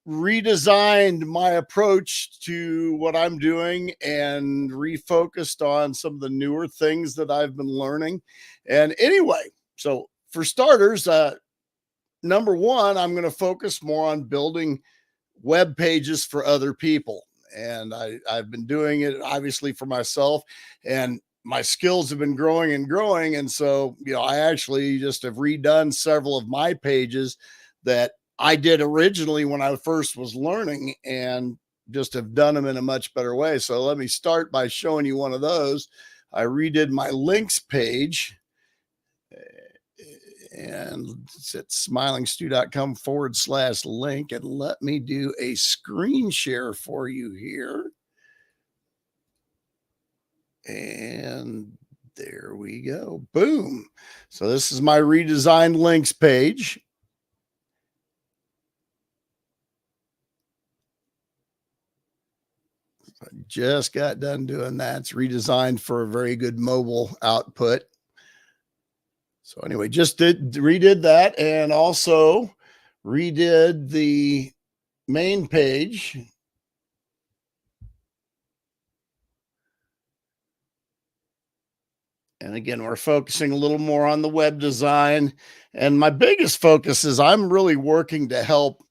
redesigned my approach to what I'm doing and refocused on some of the newer things that I've been learning. And anyway, so for starters, number one, I'm going to focus more on building web pages for other people. And I've been doing it obviously for myself, and my skills have been growing and growing. And so, I actually just have redone several of my pages that I did originally when I first was learning, and just have done them in a much better way. So let me start by showing you one of those. I redid my links page, and it's at smilingstew.com/link. And let me do a screen share for you here. And there we go. Boom. So this is my redesigned links page. I just got done doing that. It's redesigned for a very good mobile output. So anyway, just redid that, and also redid the main page. And again, we're focusing a little more on the web design. And my biggest focus is I'm really working to help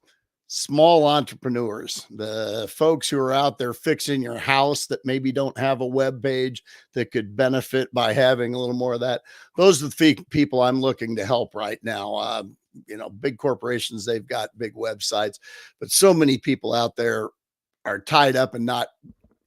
small entrepreneurs, the folks who are out there fixing your house that maybe don't have a web page that could benefit by having a little more of that. Those are the people I'm looking to help right now. Big corporations, they've got big websites, but so many people out there are tied up and not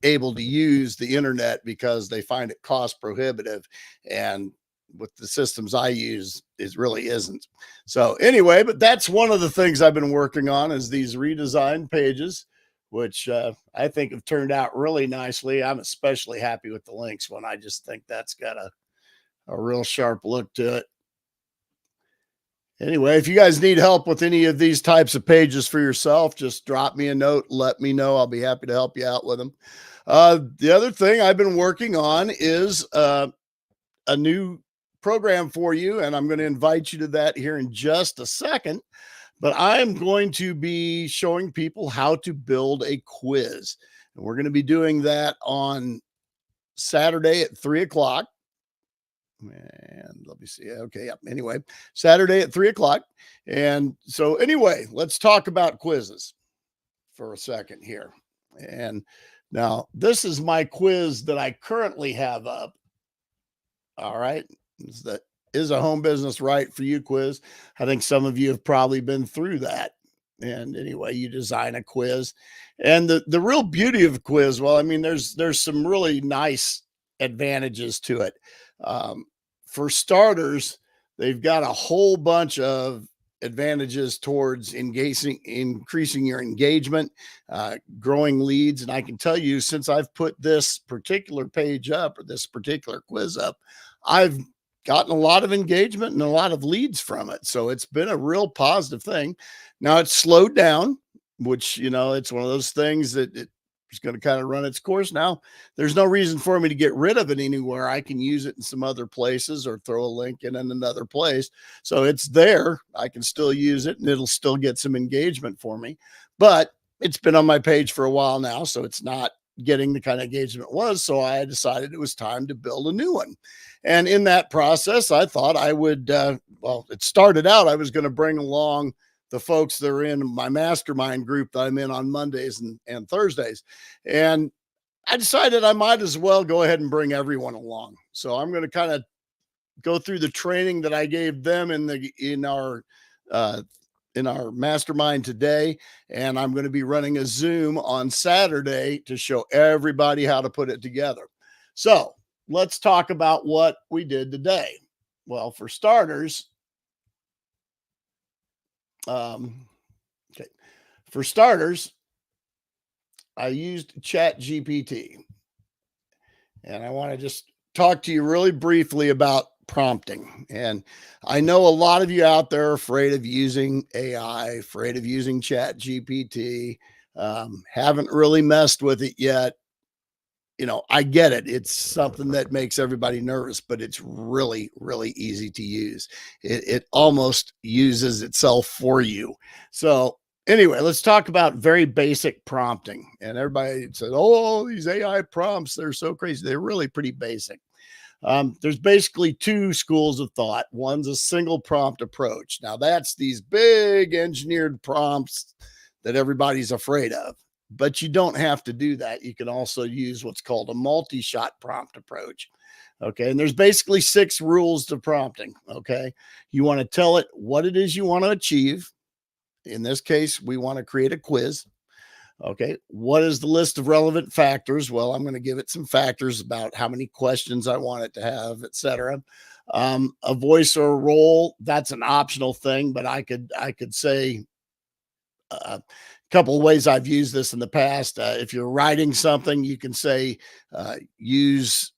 able to use the internet because they find it cost prohibitive. And with the systems I use, it really isn't. So anyway, but that's one of the things I've been working on, is these redesigned pages, which I think have turned out really nicely. I'm especially happy with the links one. I just think that's got a real sharp look to it. Anyway, if you guys need help with any of these types of pages for yourself, just drop me a note, let me know. I'll be happy to help you out with them. The other thing I've been working on is a new program for you, and I'm going to invite you to that here in just a second. But I'm going to be showing people how to build a quiz, and we're going to be doing that on Saturday at 3:00. And let me see. Okay. Yep. Anyway, Saturday at 3:00. And so anyway, let's talk about quizzes for a second here. And now this is my quiz that I currently have up. All right. That is a home business right for you quiz. I think some of you have probably been through that. And anyway, you design a quiz, and the real beauty of a quiz, well, I mean, there's some really nice advantages to it. For starters, they've got a whole bunch of advantages towards increasing your engagement, growing leads. And I can tell you, since I've put this particular page up, or this particular quiz up, I've gotten a lot of engagement and a lot of leads from it. So it's been a real positive thing. Now it's slowed down, which, it's one of those things that it's going to kind of run its course. Now there's no reason for me to get rid of it anywhere. I can use it in some other places or throw a link in another place. So it's there. I can still use it, and it'll still get some engagement for me, but it's been on my page for a while now. So it's not getting the kind of engagement it was. So I decided it was time to build a new one. And in that process, I thought I would, it started out, I was going to bring along the folks that are in my mastermind group that I'm in on Mondays and Thursdays. And I decided I might as well go ahead and bring everyone along. So I'm going to kind of go through the training that I gave them in our mastermind today. And I'm going to be running a Zoom on Saturday to show everybody how to put it together. So let's talk about what we did today. Well, for starters, I used ChatGPT, and I want to just talk to you really briefly about prompting. And I know a lot of you out there are afraid of using AI, afraid of using ChatGPT, haven't really messed with it yet. I get it. It's something that makes everybody nervous, but it's really, really easy to use. It almost uses itself for you. So Anyway, let's talk about very basic prompting. And everybody says, oh, these AI prompts, they're so crazy. They're really pretty basic. There's basically two schools of thought. One's a single prompt approach. Now, that's these big engineered prompts that everybody's afraid of. But you don't have to do that. You can also use what's called a multi shot prompt approach. Okay. And there's basically 6 rules to prompting. Okay. You want to tell it what it is you want to achieve. In this case, we want to create a quiz. Okay. What is the list of relevant factors? Well, I'm going to give it some factors about how many questions I want it to have, etc. A voice or a role, that's an optional thing, but I could say a couple of ways I've used this in the past. If you're writing something, you can say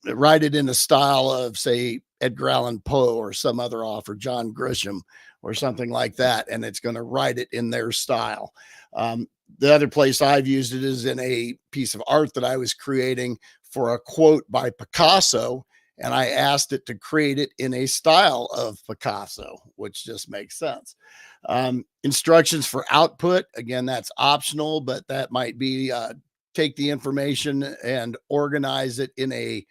write it in a style of, say, Edgar Allan Poe or some other author, John Grisham or something like that, and it's going to write it in their style. The other place I've used it is in a piece of art that I was creating for a quote by Picasso, and I asked it to create it in a style of Picasso, which just makes sense. Instructions for output, again, that's optional, but that might be take the information and organize it in a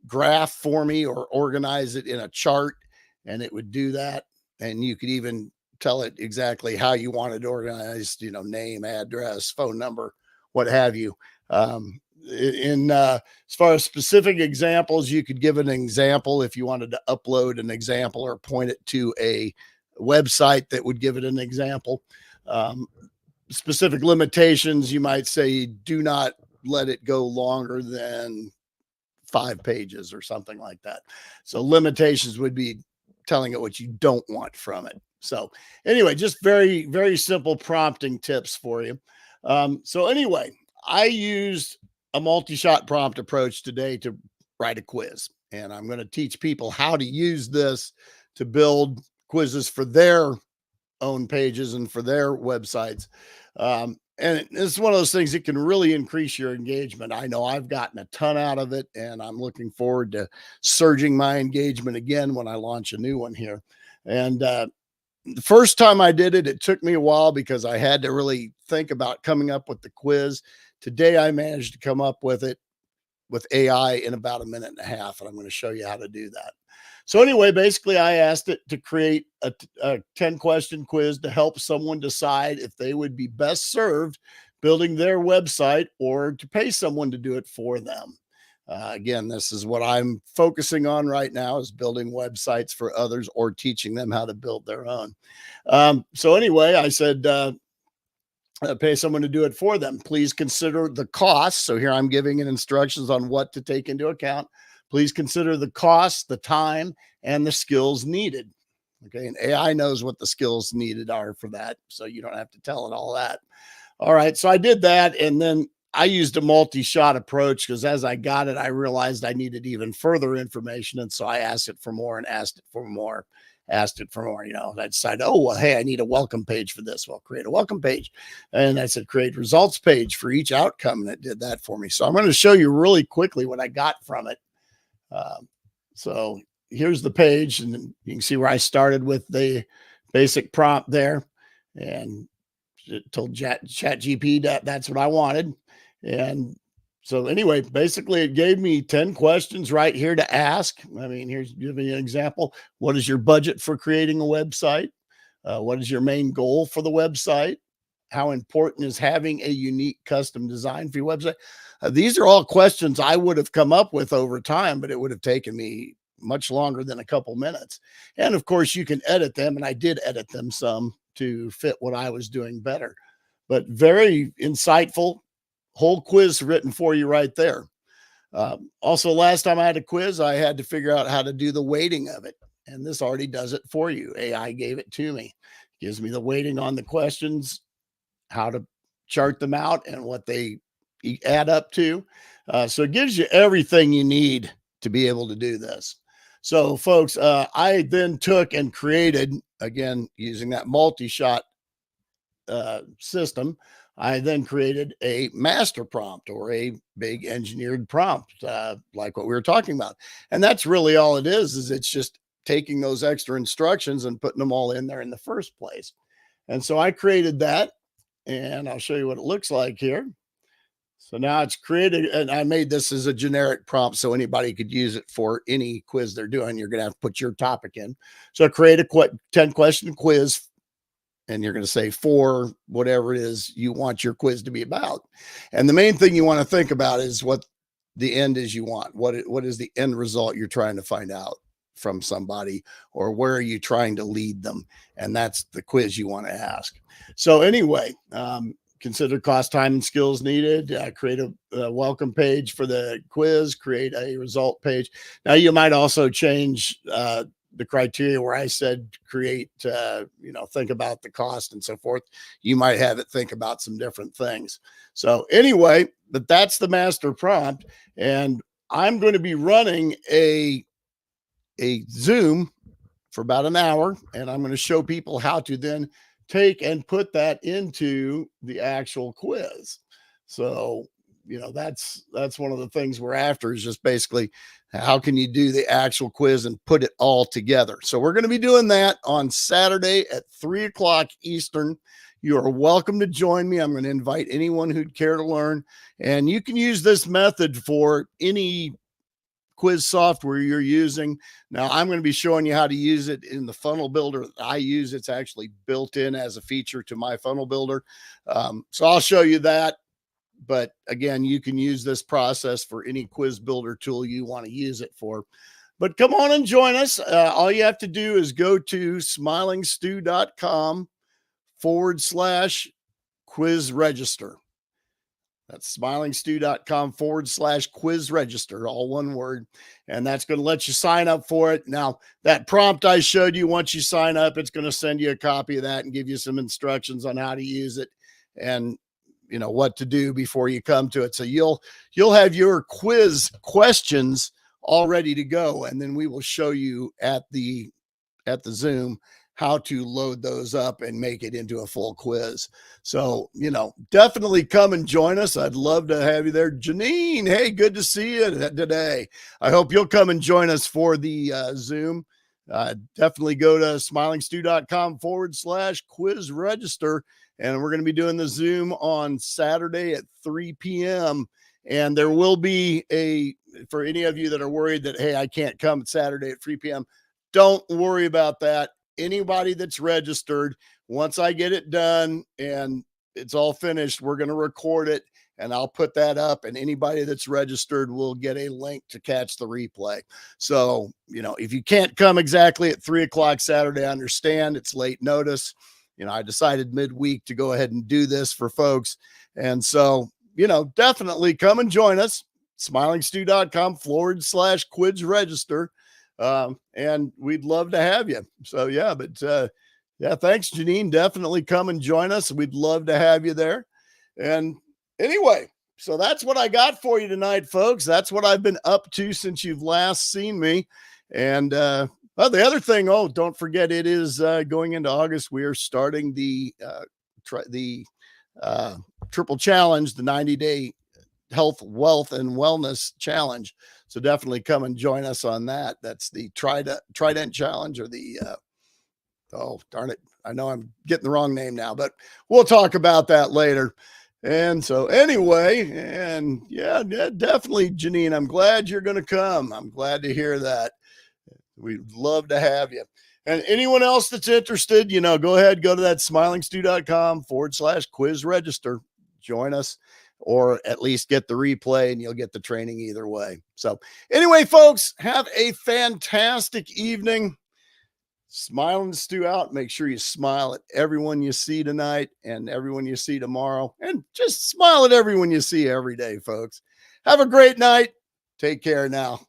graph for me or organize it in a chart, and it would do that. And you could even tell it exactly how you want it organized, name, address, phone number, what have you. As far as specific examples, you could give an example if you wanted to upload an example or point it to a website that would give it an example. Specific limitations, you might say, do not let it go longer than 5 pages or something like that. So limitations would be telling it what you don't want from it. So anyway, just very, very simple prompting tips for you. So anyway, I used a multi-shot prompt approach today to write a quiz, and I'm going to teach people how to use this to build quizzes for their own pages and for their websites. And it's one of those things that can really increase your engagement. I know I've gotten a ton out of it, and I'm looking forward to surging my engagement again when I launch a new one here. And the first time I did it, it took me a while because I had to really think about coming up with the quiz. Today, I managed to come up with it with AI in about a minute and a half, and I'm going to show you how to do that. So anyway, basically, I asked it to create a 10-question quiz to help someone decide if they would be best served building their website or to pay someone to do it for them. Again, this is what I'm focusing on right now, is building websites for others or teaching them how to build their own. So anyway, I said, pay someone to do it for them. Please consider the cost. So here I'm giving it instructions on what to take into account. Please consider the cost, the time, and the skills needed. Okay. And AI knows what the skills needed are for that. So you don't have to tell it all that. All right. So I did that. And then I used a multi-shot approach because as I got it, I realized I needed even further information. And so I asked it for more and asked it for more. Asked it for more, I decided, oh, well, hey, I need a welcome page for this. Well, create a welcome page. And I said, create results page for each outcome. And it did that for me. So I'm going to show you really quickly what I got from it. So here's the page, and you can see where I started with the basic prompt there, and it told ChatGPT that that's what I wanted. And so anyway, basically it gave me 10 questions right here to ask. I mean, here's giving you an example. What is your budget for creating a website? What is your main goal for the website? How important is having a unique custom design for your website? These are all questions I would have come up with over time, but it would have taken me much longer than a couple minutes. And of course, you can edit them, and I did edit them some to fit what I was doing better. But very insightful, whole quiz written for you right there. Also, last time I had a quiz, I had to figure out how to do the weighting of it. And this already does it for you. AI gave it to me, gives me the weighting on the questions, how to chart them out, and what they add up to. So it gives you everything you need to be able to do this. So folks, I then took and created, again, using that multi-shot system, I then created a master prompt or a big engineered prompt, like what we were talking about. And that's really all it is it's just taking those extra instructions and putting them all in there in the first place. And so I created that. and I'll show you what it looks like here. So now it's created, and I made this as a generic prompt so anybody could use it for any quiz they're doing. You're going to have to put your topic in. So create a 10 question quiz, and you're going to say for whatever it is you want your quiz to be about. And the main thing you want to think about is what the end is you want. What is the end result you're trying to find out from somebody, or where are you trying to lead them? And that's the quiz you want to ask. So anyway, consider cost, time, and skills needed. Create a welcome page for the quiz. Create a result page. Now you might also change the criteria where I said create, think about the cost and so forth. You might have it think about some different things. So anyway, but that's the master prompt. And I'm going to be running a Zoom for about an hour, and I'm going to show people how to then take and put that into the actual quiz. So, that's one of the things we're after, is just basically how can you do the actual quiz and put it all together. So we're going to be doing that on Saturday at 3:00 Eastern. You are welcome to join me. I'm going to invite anyone who'd care to learn, and you can use this method for any quiz software you're using. Now I'm going to be showing you how to use it in the funnel builder that I use. It's actually built in as a feature to my funnel builder. So I'll show you that. But again, you can use this process for any quiz builder tool you want to use it for. But come on and join us. All you have to do is go to smilingstew.com/quiz register. That's smilingstew.com/quiz register, all one word. And that's going to let you sign up for it. Now, that prompt I showed you, once you sign up, it's going to send you a copy of that and give you some instructions on how to use it and what to do before you come to it. So you'll have your quiz questions all ready to go. And then we will show you at the Zoom how to load those up and make it into a full quiz. So, definitely come and join us. I'd love to have you there. Janine, hey, good to see you today. I hope you'll come and join us for the Zoom. Definitely go to smilingstew.com/quiz register. And we're going to be doing the Zoom on Saturday at 3 p.m. And there will be for any of you that are worried that, hey, I can't come Saturday at 3 p.m., don't worry about that. Anybody that's registered, once I get it done and it's all finished, we're going to record it and I'll put that up, and anybody that's registered will get a link to catch the replay. So, if you can't come exactly at 3:00 Saturday, I understand it's late notice. I decided midweek to go ahead and do this for folks. And so, definitely come and join us. smilingstew.com/quiz register. And we'd love to have you. So yeah, thanks, Janine. Definitely come and join us. We'd love to have you there. And anyway, so that's what I got for you tonight, folks. That's what I've been up to since you've last seen me. And, the other thing, don't forget, it is going into August. We are starting the triple challenge, the 90-day health, wealth, and wellness challenge. So definitely come and join us on that. That's the Trident challenge, or the darn it, I know I'm getting the wrong name now, but we'll talk about that later. And so anyway, and yeah, definitely, Janine, I'm glad you're going to come. I'm glad to hear that. We'd love to have you. And anyone else that's interested, go ahead, go to that smilingstew.com/quiz register. Join us, or at least get the replay, and you'll get the training either way. So anyway, folks, have a fantastic evening. Smile and stew out. Make sure you smile at everyone you see tonight and everyone you see tomorrow, and just smile at everyone you see every day, folks. Have a great night. Take care now.